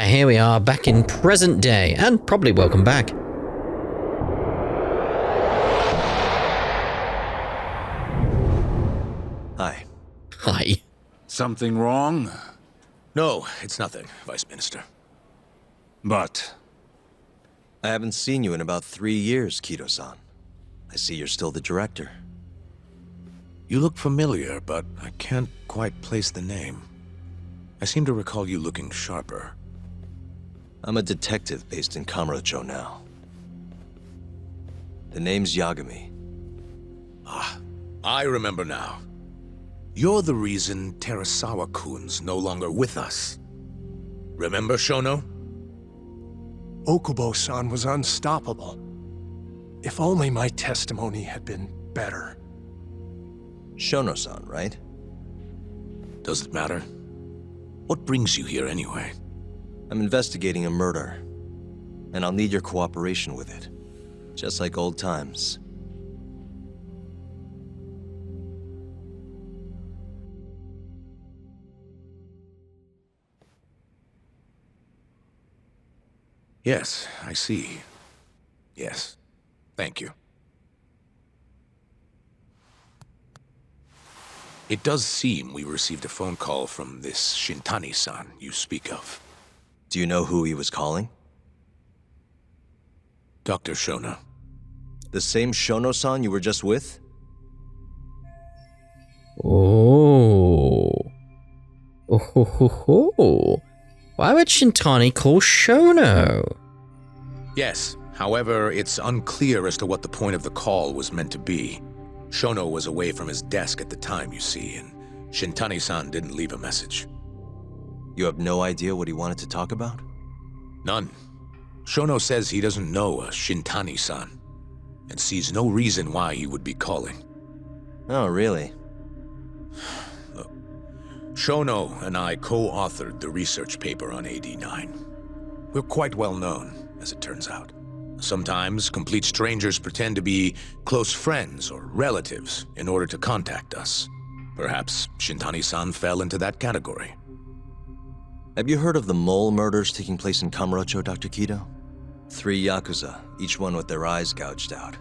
here we are back in present day, and probably welcome back. Hi. Hi. Something wrong? No, it's nothing, Vice Minister. But... I haven't seen you in about 3 years, Kido-san. I see you're still the director. You look familiar, but I can't quite place the name. I seem to recall you looking sharper. I'm a detective based in Kamurocho now. The name's Yagami. Ah, I remember now. You're the reason Terasawa-kun's no longer with us. Remember, Shono? Okubo-san was unstoppable. If only my testimony had been better. Shono-san, right? Does it matter? What brings you here anyway? I'm investigating a murder, and I'll need your cooperation with it. Just like old times. Yes, I see. Yes. Thank you. It does seem we received a phone call from this Shintani-san you speak of. Do you know who he was calling? Dr. Shono. The same Shono-san you were just with? Oh. Oh ho ho ho. Why would Shintani call Shono? Yes, however, it's unclear as to what the point of the call was meant to be. Shono was away from his desk at the time, you see, and Shintani-san didn't leave a message. You have no idea what he wanted to talk about? None. Shono says he doesn't know a Shintani-san, and sees no reason why he would be calling. Oh, really? Look, Shono and I co-authored the research paper on AD9. We're quite well known, as it turns out. Sometimes, complete strangers pretend to be close friends or relatives in order to contact us. Perhaps Shintani-san fell into that category. Have you heard of the mole murders taking place in Kamurocho, Dr. Kido? 3 Yakuza, each one with their eyes gouged out.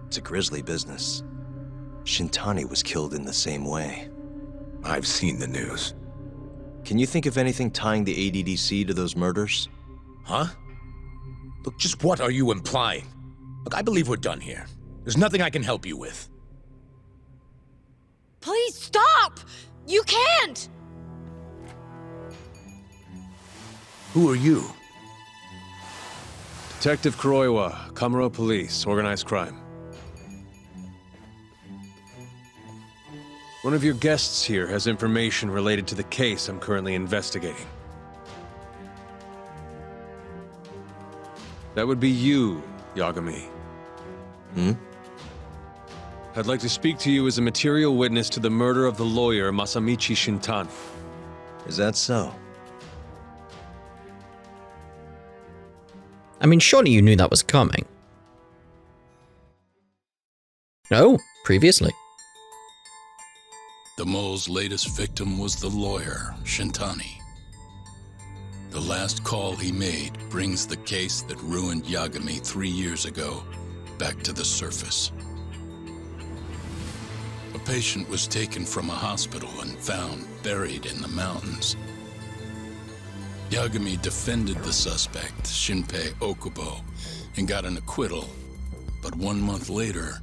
It's a grisly business. Shintani was killed in the same way. I've seen the news. Can you think of anything tying the ADDC to those murders? Huh? Look, just what are you implying? Look, I believe we're done here. There's nothing I can help you with. Please stop! You can't! Who are you? Detective Kuroiwa, Kamuro Police, Organized Crime. One of your guests here has information related to the case I'm currently investigating. That would be you, Yagami. Hmm? I'd like to speak to you as a material witness to the murder of the lawyer Masamichi Shintani. Is that so? I mean, surely you knew that was coming. No, previously. The mole's latest victim was the lawyer, Shintani. The last call he made brings the case that ruined Yagami 3 years ago back to the surface. A patient was taken from a hospital and found buried in the mountains. Yagami defended the suspect, Shinpei Okubo, and got an acquittal. But 1 month later,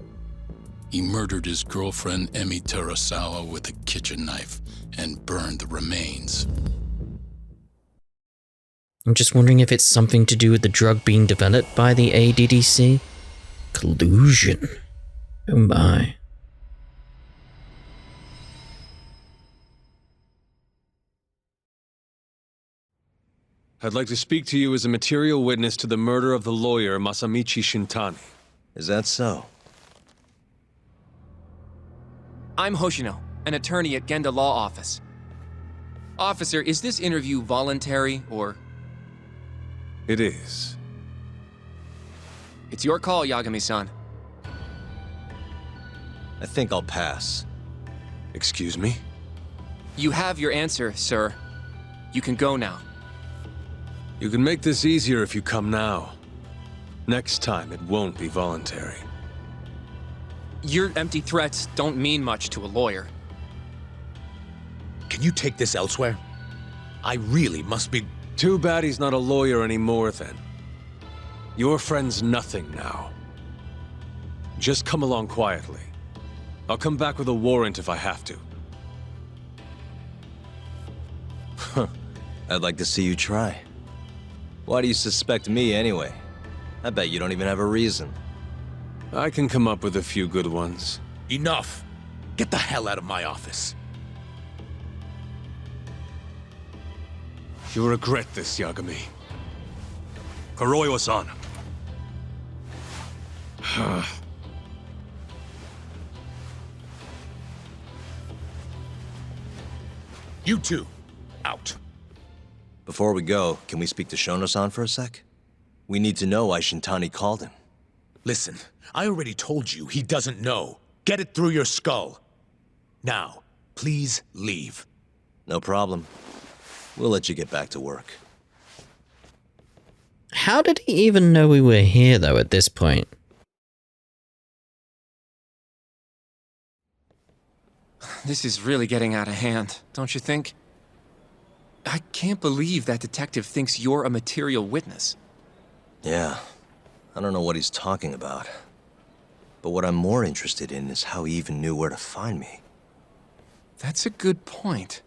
he murdered his girlfriend Emi Terasawa with a kitchen knife and burned the remains. I'm just wondering if it's something to do with the drug being developed by the ADDC? Collusion. Oh my. I'd like to speak to you as a material witness to the murder of the lawyer Masamichi Shintani. Is that so? I'm Hoshino, an attorney at Genda Law Office. Officer, is this interview voluntary, or...? It is. It's your call, Yagami-san. I think I'll pass. Excuse me? You have your answer, sir. You can go now. You can make this easier if you come now. Next time, it won't be voluntary. Your empty threats don't mean much to a lawyer. Can you take this elsewhere? I really must be... Too bad he's not a lawyer anymore, then. Your friend's nothing now. Just come along quietly. I'll come back with a warrant if I have to. I'd like to see you try. Why do you suspect me anyway? I bet you don't even have a reason. I can come up with a few good ones. Enough! Get the hell out of my office. You'll regret this, Yagami. Kuroiwa-san. You two, out. Before we go, can we speak to Shono-san for a sec? We need to know why Shintani called him. Listen, I already told you he doesn't know. Get it through your skull. Now, please leave. No problem. We'll let you get back to work. How did he even know we were here, though, at this point? This is really getting out of hand, don't you think? I can't believe that detective thinks you're a material witness. Yeah, I don't know what he's talking about. But what I'm more interested in is how he even knew where to find me. That's a good point.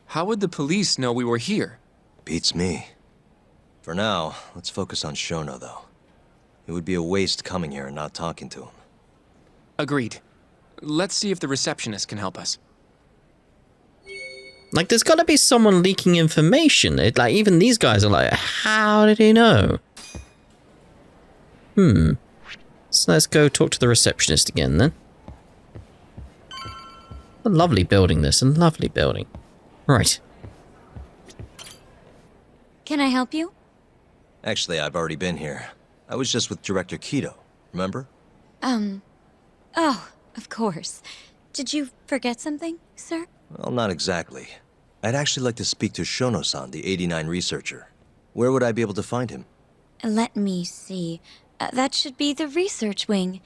How would the police know we were here? Beats me. For now, let's focus on Shono, though. It would be a waste coming here and not talking to him. Agreed. Let's see if the receptionist can help us. Like, there's got to be someone leaking information. Like, even these guys are like, how did he know? So let's go talk to the receptionist again, then. A lovely building, this. A lovely building. Right. Can I help you? Actually, I've already been here. I was just with Director Kido, remember? Oh, of course. Did you forget something, sir? Well, not exactly. I'd actually like to speak to Shono-san, the 89 researcher. Where would I be able to find him? Let me see. That should be the research wing.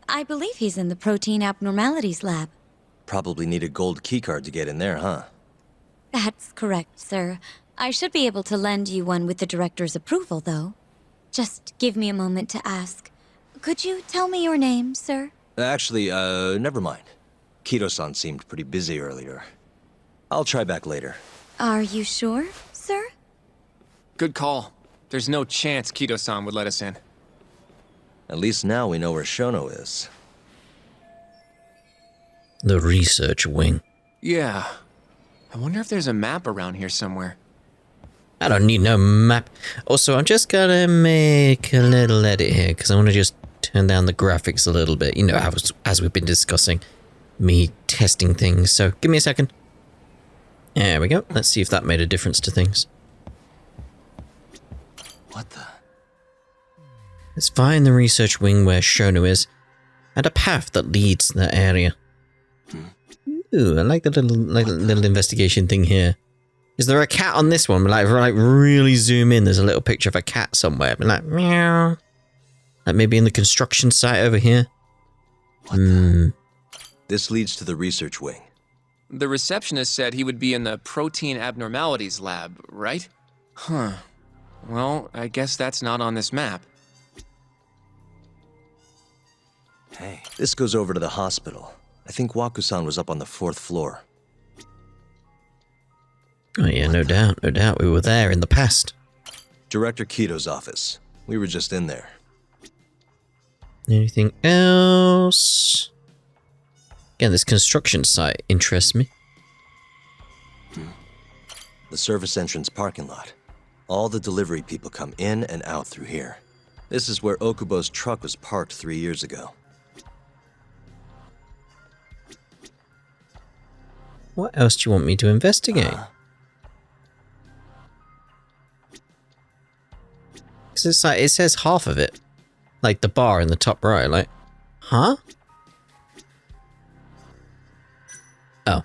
I believe he's in the protein abnormalities lab. Probably need a gold keycard to get in there, huh? That's correct, sir. I should be able to lend you one with the director's approval, though. Just give me a moment to ask. Could you tell me your name, sir? Actually, never mind. Kido-san seemed pretty busy earlier. I'll try back later. Are you sure, sir? Good call. There's no chance Kido-san would let us in. At least now we know where Shono is. The research wing. Yeah. I wonder if there's a map around here somewhere. I don't need no map. Also, I'm just gonna make a little edit here because I want to just turn down the graphics a little bit. You know, as we've been discussing, me testing things. So give me a second. There we go. Let's see if that made a difference to things. What the? Let's find the research wing where Shono is, and a path that leads to that area. Ooh, I like the little investigation thing here. Is there a cat on this one? Like, if I really zoom in, there's a little picture of a cat somewhere. Like, meow. Like maybe in the construction site over here. This leads to the research wing. The receptionist said he would be in the protein abnormalities lab, right? Huh. Well, I guess that's not on this map. Hey, this goes over to the hospital. I think Waku-san was up on the 4th floor. Oh yeah, no doubt, no doubt. We were there in the past. Director Kido's office. We were just in there. Anything else? Again, this construction site interests me. The service entrance parking lot. All the delivery people come in and out through here. This is where Okubo's truck was parked 3 years ago. What else do you want me to investigate? Because it's like, it says half of it. Like the bar in the top right, like, huh? Oh.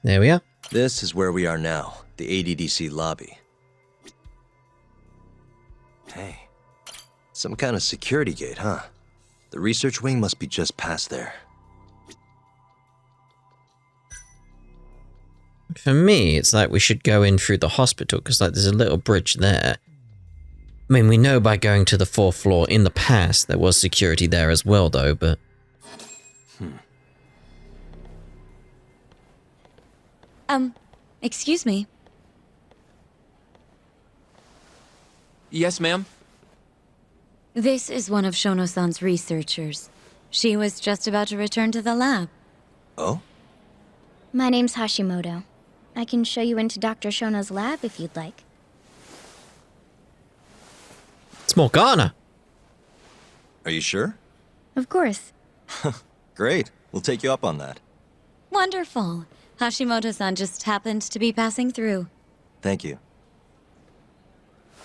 There we are. This is where we are now. the ADDC lobby. Hey, some kind of security gate, huh? The research wing must be just past there. For me, it's like we should go in through the hospital, because like there's a little bridge there. I mean, we know by going to the 4th floor in the past there was security there as well, though, but... Excuse me. Yes, ma'am? This is one of Shono-san's researchers. She was just about to return to the lab. Oh? My name's Hashimoto. I can show you into Dr. Shono's lab if you'd like. It's Morgana! Are you sure? Of course. Great. We'll take you up on that. Wonderful. Hashimoto-san just happened to be passing through. Thank you.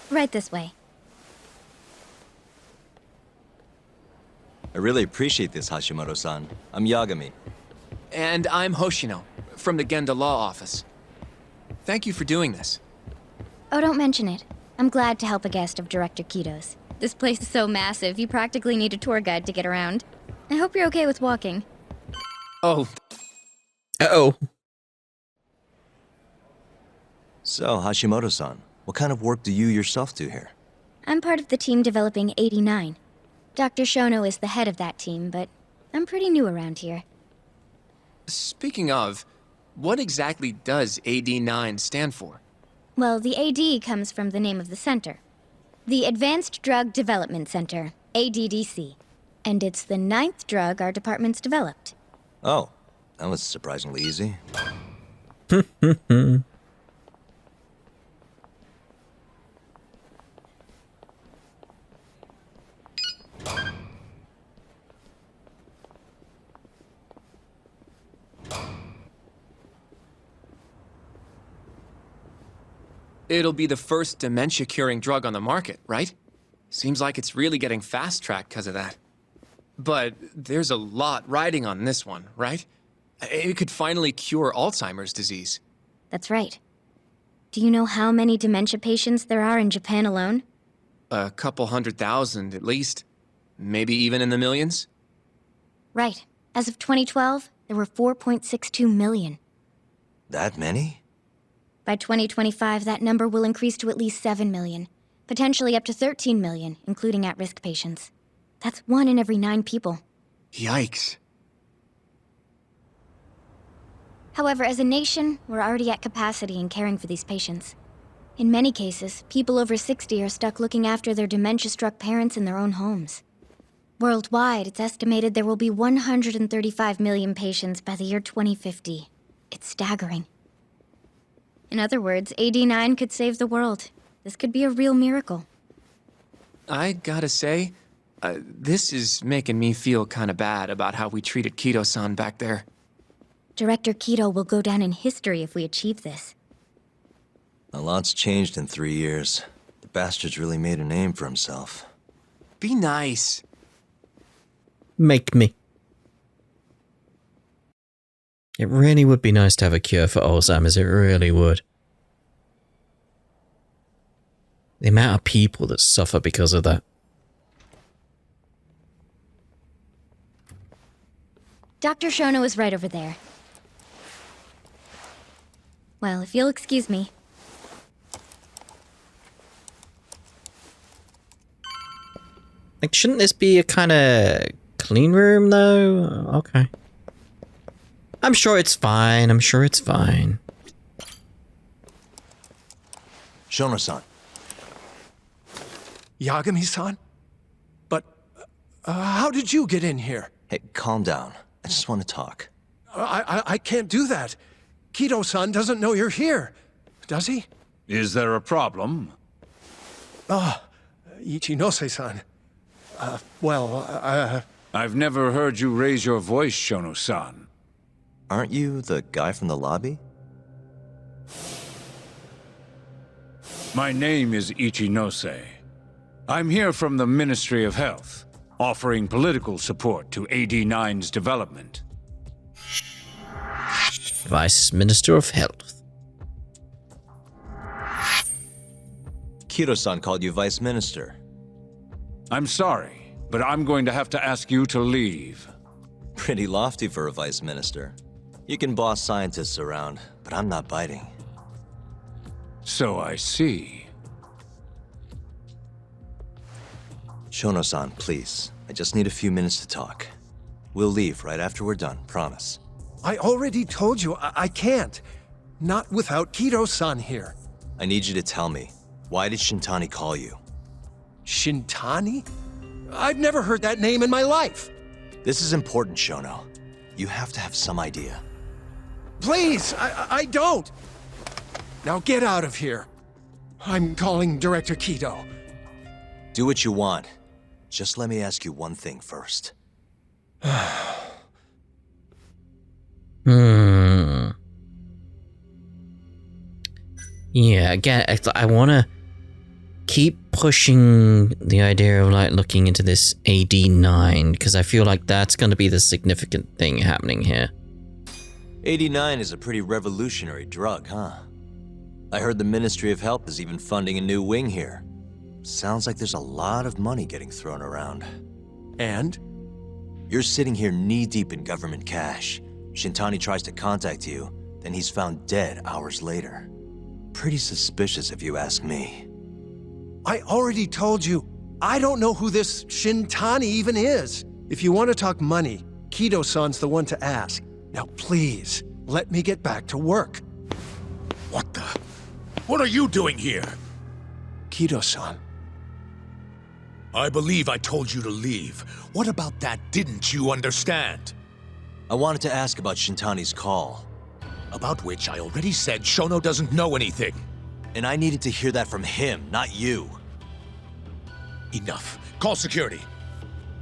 Right this way. I really appreciate this, Hashimoto-san. I'm Yagami. And I'm Hoshino, from the Genda Law Office. Thank you for doing this. Oh, don't mention it. I'm glad to help a guest of Director Kito's. This place is so massive, you practically need a tour guide to get around. I hope you're okay with walking. Oh, Uh-oh. So, Hashimoto-san, what kind of work do you yourself do here? I'm part of the team developing 89. Dr. Shono is the head of that team, but I'm pretty new around here. speaking of, what exactly does AD9 stand for? Well, the AD comes from the name of the center. The Advanced Drug Development Center, ADDC. And it's the 9th drug our department's developed. Oh, that was surprisingly easy. It'll be the first dementia-curing drug on the market, right? Seems like it's really getting fast-tracked because of that. But there's a lot riding on this one, right? It could finally cure Alzheimer's disease. That's right. Do you know how many dementia patients there are in Japan alone? A couple 100,000 at least. Maybe even in the millions? Right. As of 2012, there were 4.62 million. That many? By 2025, that number will increase to at least 7 million, potentially up to 13 million, including at-risk patients. That's 1 in every 9 people. Yikes. However, as a nation, we're already at capacity in caring for these patients. In many cases, people over 60 are stuck looking after their dementia-struck parents in their own homes. Worldwide, it's estimated there will be 135 million patients by the year 2050. It's staggering. In other words, AD9 could save the world. This could be a real miracle. I gotta say, this is making me feel kinda bad about how we treated Kito-san back there. Director Kito will go down in history if we achieve this. A lot's changed in 3 years. The bastard's really made a name for himself. Be nice. Make me. It really would be nice to have a cure for Alzheimer's, it really would. The amount of people that suffer because of that. Dr. Shono is right over there. Well, if you'll excuse me. Like, shouldn't this be a kind of clean room, though? Okay. I'm sure it's fine. I'm sure it's fine. Shono-san. Yagami-san? But, how did you get in here? Hey, calm down. I just want to talk. I can't do that. Kito-san doesn't know you're here, does he? Is there a problem? Ichinose-san. I've never heard you raise your voice, Shono-san. Aren't you the guy from the lobby? My name is Ichinose. I'm here from the Ministry of Health, offering political support to AD9's development. Vice Minister of Health. Kiro-san called you vice minister. I'm sorry, but I'm going to have to ask you to leave. Pretty lofty for a vice minister. You can boss scientists around, but I'm not biting. So I see. Shono-san, please. I just need a few minutes to talk. We'll leave right after we're done, promise. I already told you I can't. Not without Kiro-san here. I need you to tell me, why did Shintani call you? Shintani? I've never heard that name in my life. This is important, Shono. You have to have some idea. Please, I don't. Now get out of here. I'm calling Director Kido. Do what you want. Just let me ask you one thing first. Yeah, again, I want to keep pushing the idea of like looking into this AD9 because I feel like that's going to be the significant thing happening here. 89 is a pretty revolutionary drug, huh? I heard the Ministry of Health is even funding a new wing here. Sounds like there's a lot of money getting thrown around. And? You're sitting here knee-deep in government cash. Shintani tries to contact you, then he's found dead hours later. Pretty suspicious if you ask me. I already told you, I don't know who this Shintani even is. If you want to talk money, Kido-san's the one to ask. Now please, let me get back to work. What the? What are you doing here? Kido-san. I believe I told you to leave. What about that didn't you understand? I wanted to ask about Shintani's call. About which I already said Shono doesn't know anything. And I needed to hear that from him, not you. Enough. Call security.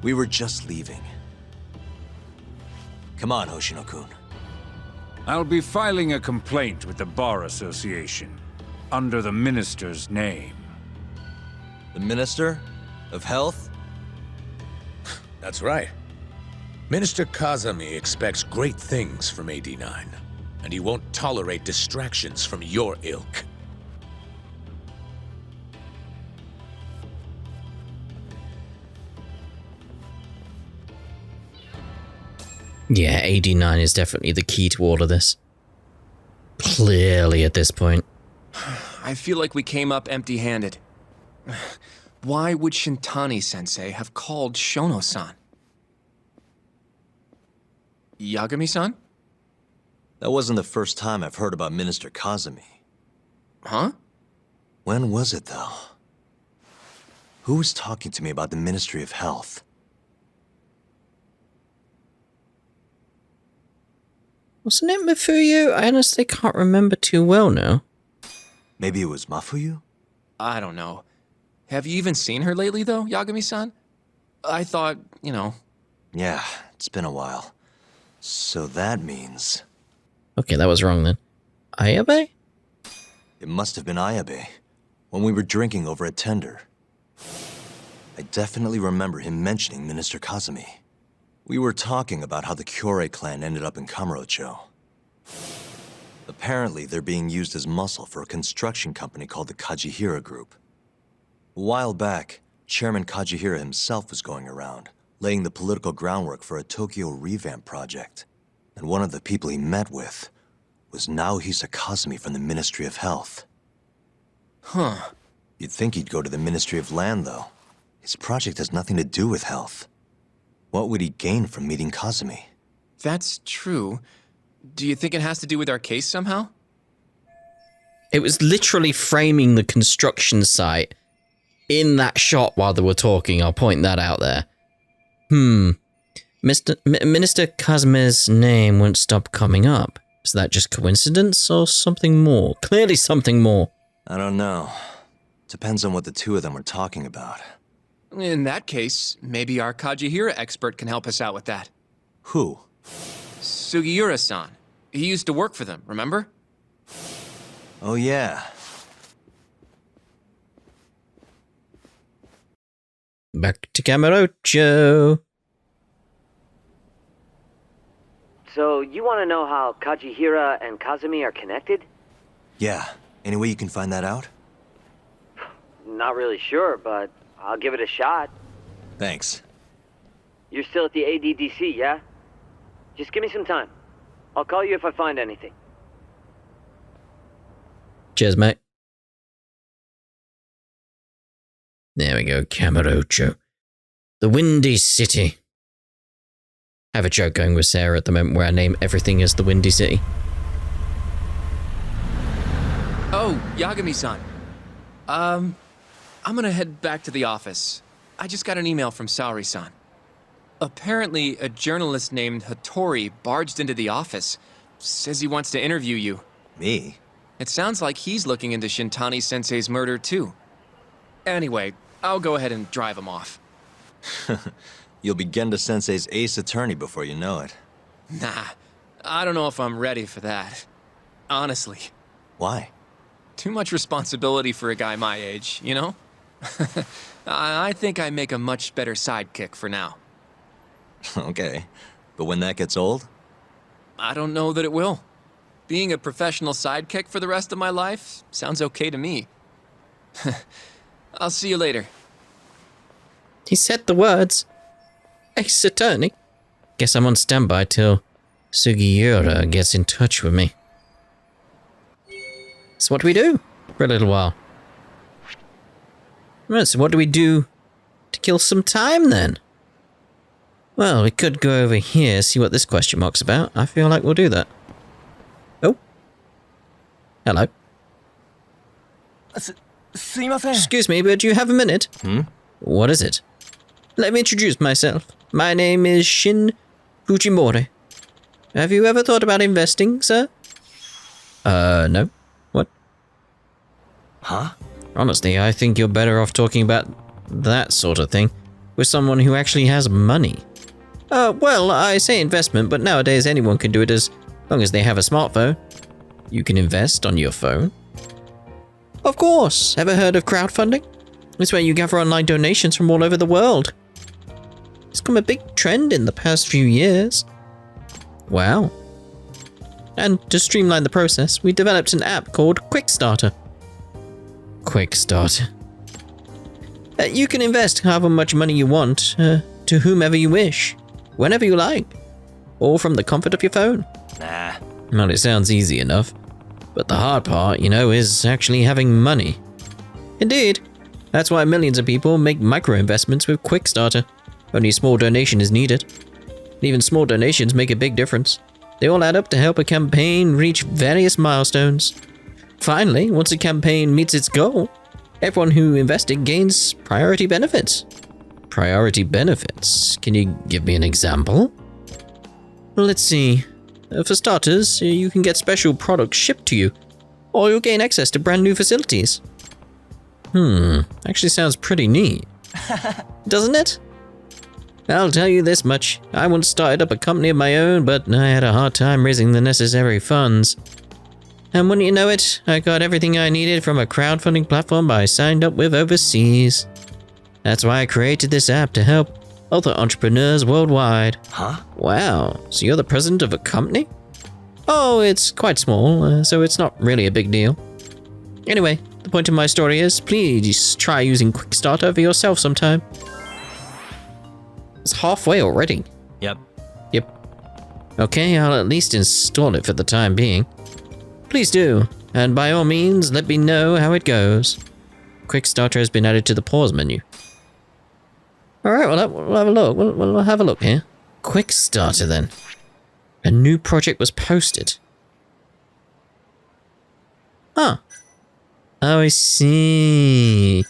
We were just leaving. Come on, Hoshino-kun. I'll be filing a complaint with the Bar Association, under the Minister's name. The Minister of Health? That's right. Minister Kazami expects great things from AD9, and he won't tolerate distractions from your ilk. Yeah, AD9 is definitely the key to all of this. Clearly at this point. I feel like we came up empty-handed. Why would Shintani-sensei have called Shono-san? Yagami-san? That wasn't the first time I've heard about Minister Kazami. Huh? When was it, though? Who was talking to me about the Ministry of Health? Wasn't it Mafuyu? I honestly can't remember too well now. Maybe it was Mafuyu? I don't know. Have you even seen her lately, though, Yagami-san? I thought, you know... Yeah, it's been a while. So that means... Okay, that was wrong then. Ayabe? It must have been Ayabe, when we were drinking over at Tender. I definitely remember him mentioning Minister Kazami. We were talking about how the Kyorei clan ended up in Kamurocho. Apparently, they're being used as muscle for a construction company called the Kajihira Group. A while back, Chairman Kajihira himself was going around, laying the political groundwork for a Tokyo revamp project. And one of the people he met with was Naohisa Kazami from the Ministry of Health. Huh. You'd think he'd go to the Ministry of Land, though. His project has nothing to do with health. What would he gain from meeting Kazami? That's true. Do you think it has to do with our case somehow? It was literally framing the construction site in that shot while they were talking. I'll point that out there. Minister Kazami's name won't stop coming up. Is that just coincidence or something more? Clearly something more. I don't know. Depends on what the two of them were talking about. In that case, maybe our Kajihira expert can help us out with that. Who? Sugiura-san. He used to work for them, remember? Oh, yeah. Back to Kamurocho. So, you want to know how Kajihira and Kazami are connected? Yeah. Any way you can find that out? not really sure, but I'll give it a shot. Thanks. You're still at the ADDC, yeah? Just give me some time. I'll call you if I find anything. Cheers, mate. There we go, Kamurocho. The Windy City. I have a joke going with Sarah at the moment where I name everything as the Windy City. Oh, Yagami-san. I'm gonna head back to the office. I just got an email from Saori-san. Apparently, a journalist named Hattori barged into the office. Says he wants to interview you. Me? It sounds like he's looking into Shintani-sensei's murder, too. Anyway, I'll go ahead and drive him off. You'll be Genda-sensei's ace attorney before you know it. Nah, I don't know if I'm ready for that. Honestly. Why? Too much responsibility for a guy my age, you know? I think I make a much better sidekick for now. Okay, but when that gets old? I don't know that it will. Being a professional sidekick for the rest of my life sounds okay to me. I'll see you later. He said the words. Ace attorney. Guess I'm on standby till Sugiura gets in touch with me. So what do we do for a little while? Right, so what do we do to kill some time then? Well, we could go over here, see what this question mark's about. I feel like we'll do that. Oh. Hello. Excuse me, but do you have a minute? What is it? Let me introduce myself. My name is Shin Fujimori. Have you ever thought about investing, sir? No. What? Huh? Honestly, I think you're better off talking about that sort of thing with someone who actually has money. Well, I say investment, but nowadays anyone can do it as long as they have a smartphone. You can invest on your phone. Of course! Ever heard of crowdfunding? It's where you gather online donations from all over the world. It's become a big trend in the past few years. Wow. And to streamline the process, we developed an app called Quickstarter. Quickstarter. You can invest however much money you want to whomever you wish, whenever you like, all from the comfort of your phone. Nah. Well, it sounds easy enough, but the hard part, is actually having money. Indeed. That's why millions of people make micro-investments with Quickstarter. Only a small donation is needed. And even small donations make a big difference. They all add up to help a campaign reach various milestones. Finally, once a campaign meets its goal, everyone who invested gains priority benefits. Priority benefits? Can you give me an example? Well, let's see. For starters, you can get special products shipped to you, or you'll gain access to brand new facilities. Actually sounds pretty neat. Doesn't it? I'll tell you this much. I once started up a company of my own, but I had a hard time raising the necessary funds. And wouldn't you know it, I got everything I needed from a crowdfunding platform I signed up with overseas. That's why I created this app to help other entrepreneurs worldwide. Huh? Wow, so you're the president of a company? Oh, it's quite small, so it's not really a big deal. Anyway, the point of my story is, please try using Quickstarter for yourself sometime. It's halfway already. Yep. Okay, I'll at least install it for the time being. Please do, and by all means, let me know how it goes. Quickstarter has been added to the pause menu. Alright, we'll have a look. We'll have a look here. Quickstarter then. A new project was posted. Huh. Oh, I see.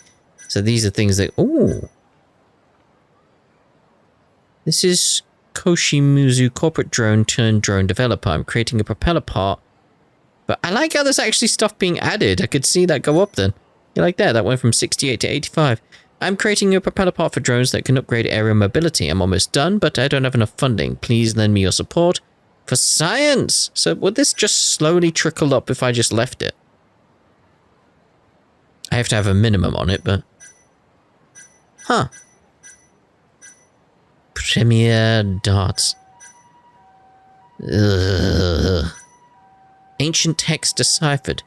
So these are things that... Ooh. This is Koshimuzu corporate drone turned drone developer. I'm creating a propeller part. But I like how there's actually stuff being added. I could see that go up then. You like that? That went from 68 to 85. I'm creating a propeller part for drones that can upgrade aerial mobility. I'm almost done, but I don't have enough funding. Please lend me your support for science. So would this just slowly trickle up if I just left it? I have to have a minimum on it, but... Huh. Premier darts. Ugh. Ancient text deciphered.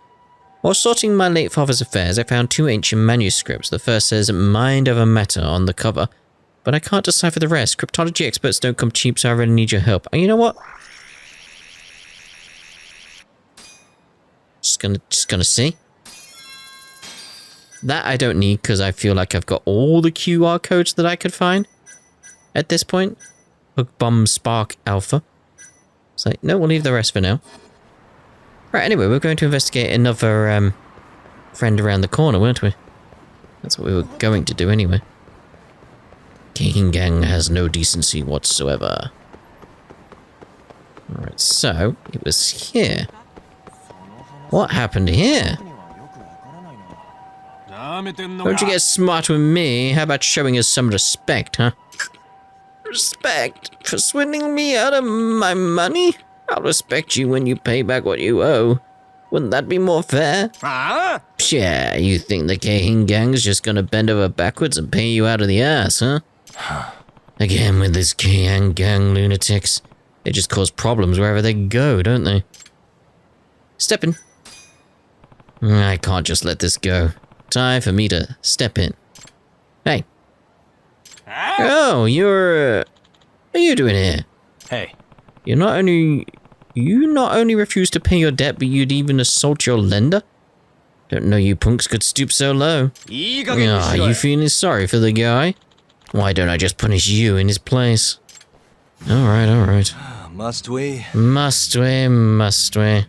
While sorting my late father's affairs, I found 2 ancient manuscripts. The first says Mind of a Matter on the cover, but I can't decipher the rest. Cryptology experts don't come cheap, so I really need your help. And you know what? Just gonna see. That I don't need, because I feel like I've got all the QR codes that I could find at this point. Hook Bomb Spark Alpha. It's like, no, we'll leave the rest for now. Right, anyway, we're going to investigate another friend around the corner, weren't we? That's what we were going to do anyway. King Gang has no decency whatsoever. Alright, so, it was here. What happened here? Don't you get smart with me? How about showing us some respect, huh? Respect? For swindling me out of my money? I'll respect you when you pay back what you owe. Wouldn't that be more fair? Yeah, you think the King Gang's just gonna bend over backwards and pay you out of the ass, huh? Again with this King Gang lunatics. They just cause problems wherever they go, don't they? Step in. I can't just let this go. Time for me to step in. Hey. Oh, you're... what are you doing here? Hey. You not only refuse to pay your debt, but you'd even assault your lender? Don't know you punks could stoop so low. Are you feeling sorry for the guy? Why don't I just punish you in his place? Alright. Must we? Must we?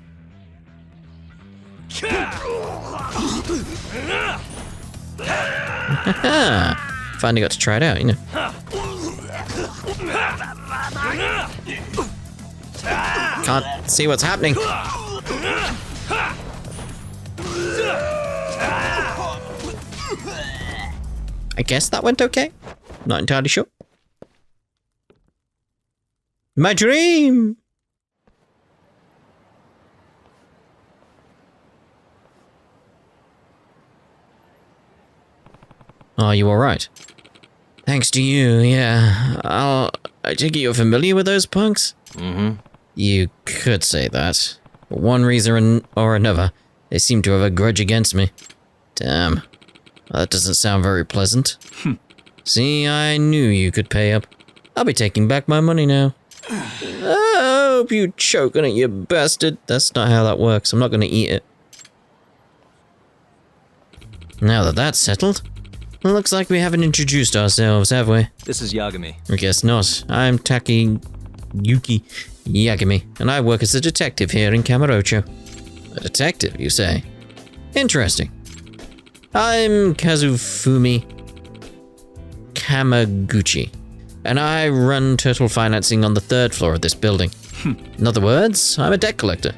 Finally got to try it out, you know. Can't see what's happening. I guess that went okay. Not entirely sure. My dream! Are you alright? Thanks to you, yeah. I take it you're familiar with those punks? Mm-hmm. You could say that. For one reason or another, they seem to have a grudge against me. Damn. Well, that doesn't sound very pleasant. See, I knew you could pay up. I'll be taking back my money now. I hope you choke on it, you bastard. That's not how that works. I'm not going to eat it. Now that that's settled, it looks like we haven't introduced ourselves, have we? This is Yagami. I guess not. I'm Yuki Yagami, and I work as a detective here in Kamurocho. A detective, you say? Interesting. I'm Kazufumi Kamaguchi, and I run Turtle Financing on the 3rd floor of this building. In other words, I'm a debt collector.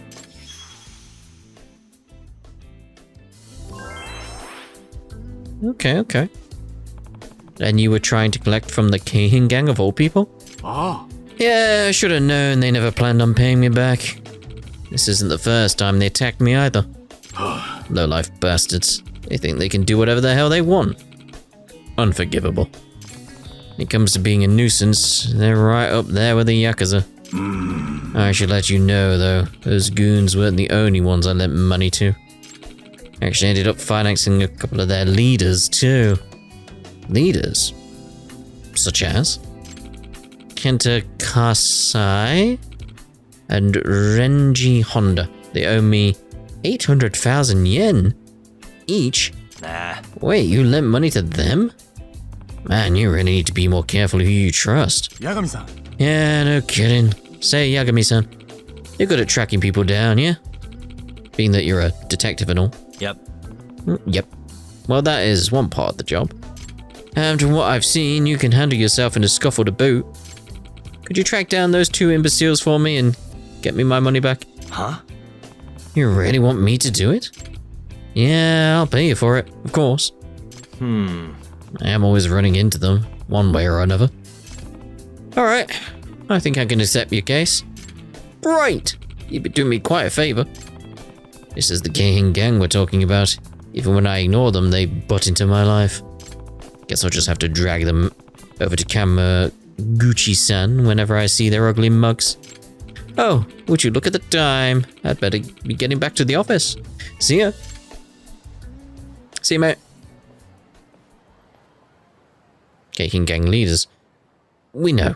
Okay. And you were trying to collect from the King Gang of all people? Oh. Yeah, I should have known they never planned on paying me back. This isn't the first time they attacked me either. Low-life bastards. They think they can do whatever the hell they want. Unforgivable. When it comes to being a nuisance, they're right up there with the Yakuza. I should let you know, though, those goons weren't the only ones I lent money to. I actually ended up financing a couple of their leaders, too. Leaders? Such as? Kenta Kasai and Renji Honda. They owe me 800,000 yen each. Nah. Wait, you lent money to them? Man, you really need to be more careful who you trust. Yagami-san. Yeah, no kidding. Say, Yagami-san, you're good at tracking people down, yeah? Being that you're a detective and all. Yep. Yep. Well, that is one part of the job. And from what I've seen, you can handle yourself in a scuffle to boot. Could you track down those 2 imbeciles for me and get me my money back? Huh? You really want me to do it? Yeah, I'll pay you for it, of course. I am always running into them, one way or another. Alright, I think I can accept your case. Right! You've been doing me quite a favour. This is the King Gang we're talking about. Even when I ignore them, they butt into my life. Guess I'll just have to drag them over to Kamaguchi-san whenever I see their ugly mugs. Oh, would you look at the time? I'd better be getting back to the office. See ya. See you, mate. Caking gang leaders. We know.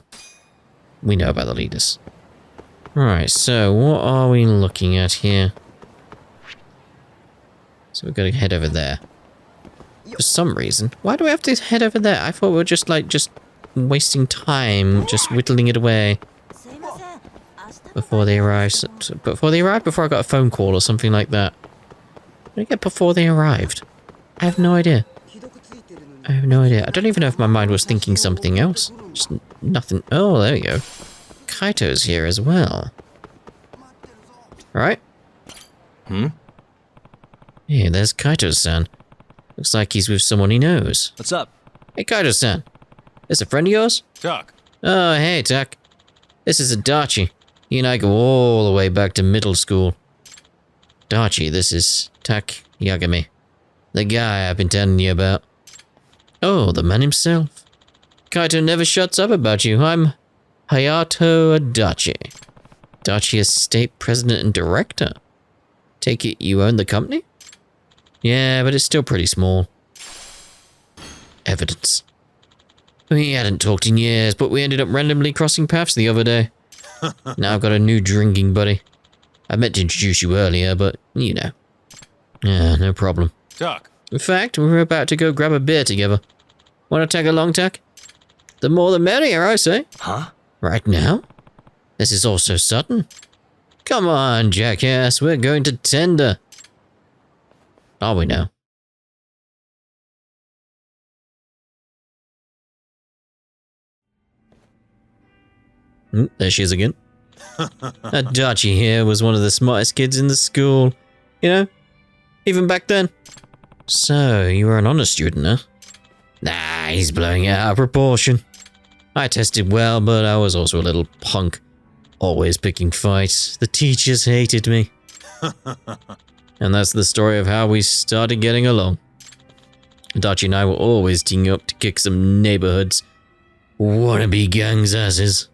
We know about the leaders. Alright, so what are we looking at here? So we've got to head over there. For some reason. Why do we have to head over there? I thought we were just wasting time, just whittling it away. Before they arrived. Before I got a phone call or something like that. What did I get before they arrived? I have no idea. I have no idea. I don't even know if my mind was thinking something else. Just nothing. Oh, there we go. Kaito's here as well. Alright. Yeah, there's Kaito-san. Looks like he's with someone he knows. What's up? Hey, Kaito-san. This a friend of yours? Tuck. Oh, hey, Tuck. This is Adachi. He and I go all the way back to middle school. Adachi, this is Tak Yagami. The guy I've been telling you about. Oh, the man himself. Kaito never shuts up about you. I'm Hayato Adachi. Adachi is state president and director. Take it you own the company? Yeah, but it's still pretty small. Evidence. We hadn't talked in years, but we ended up randomly crossing paths the other day. Now I've got a new drinking buddy. I meant to introduce you earlier, but you know. Yeah, no problem. Tuck. In fact, we were about to go grab a beer together. Want to tag along, Tuck? The more the merrier, I say. Huh? Right now? This is all so sudden. Come on, jackass, we're going to tender. Are we now? There she is again. Adachi here was one of the smartest kids in the school. You know? Even back then. So, you were an honor student, huh? Nah, he's blowing it out of proportion. I tested well, but I was also a little punk. Always picking fights. The teachers hated me. And that's the story of how we started getting along. Adachi and I were always teaming up to kick some neighborhoods. Wannabe gang's asses.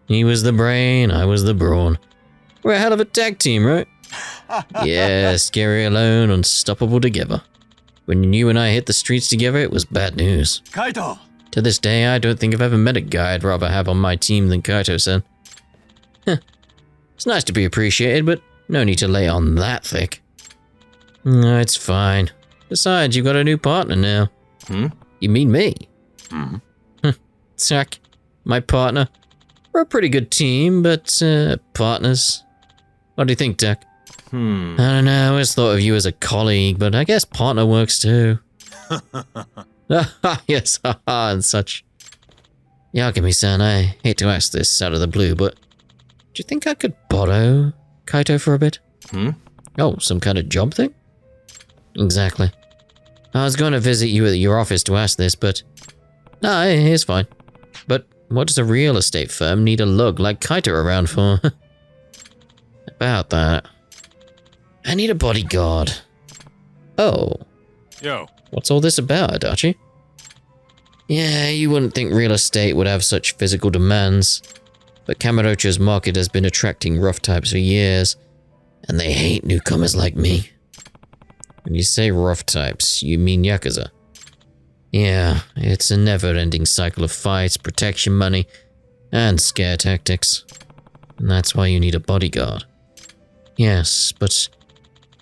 He was the brain, I was the brawn. We're a hell of a tag team, right? Yeah, scary alone, unstoppable together. When you and I hit the streets together, it was bad news. Kaito! To this day, I don't think I've ever met a guy I'd rather have on my team than Kaito-san. It's nice to be appreciated, but no need to lay on that thick. No, it's fine. Besides, you've got a new partner now. You mean me? Tuck, my partner. We're a pretty good team, but, partners. What do you think, Tuck? I don't know, I always thought of you as a colleague, but I guess partner works too. Yes, haha, and such. Yagami-san, I hate to ask this out of the blue, but do you think I could borrow Kaito for a bit? Oh, some kind of job thing? Exactly. I was going to visit you at your office to ask this, but no, it's fine. But what does a real estate firm need a lug like Kaito around for? About that. I need a bodyguard. Oh. Yo. What's all this about, Adachi? Yeah, you wouldn't think real estate would have such physical demands. But Kamurocho's market has been attracting rough types for years, and they hate newcomers like me. When you say rough types, you mean Yakuza. Yeah, it's a never-ending cycle of fights, protection money, and scare tactics. And that's why you need a bodyguard. Yes, but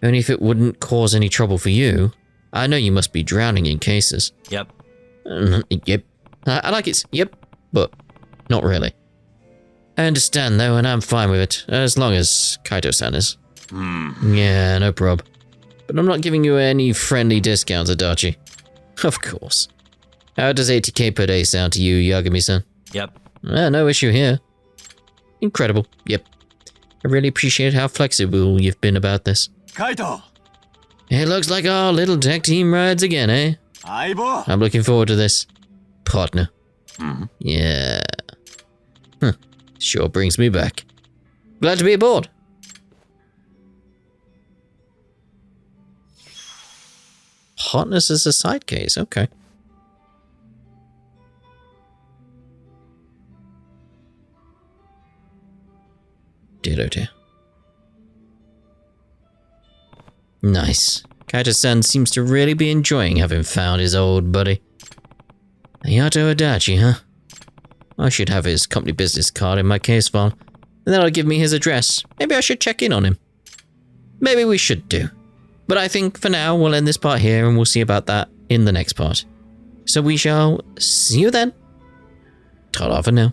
only if it wouldn't cause any trouble for you. I know you must be drowning in cases. Yep. Yep. I like it, yep, but not really. I understand though, and I'm fine with it, as long as Kaito-san is. Yeah, no prob. But I'm not giving you any friendly discounts, Adachi. Of course. How does 80k per day sound to you, Yagami-san? Yep. No issue here. Incredible, yep. I really appreciate how flexible you've been about this. Kaito! It looks like our little tag team rides again, eh? Aibo! I'm looking forward to this. Partner. Yeah. Sure brings me back. Glad to be aboard. Partners as a side case, okay. Dear oh dear. Nice. Kaito-san seems to really be enjoying having found his old buddy. Hayato Adachi, huh? I should have his company business card in my case file, and that'll give me his address. Maybe I should check in on him. Maybe we should do. But I think for now we'll end this part here and we'll see about that in the next part. So we shall see you then. Ta-da for now.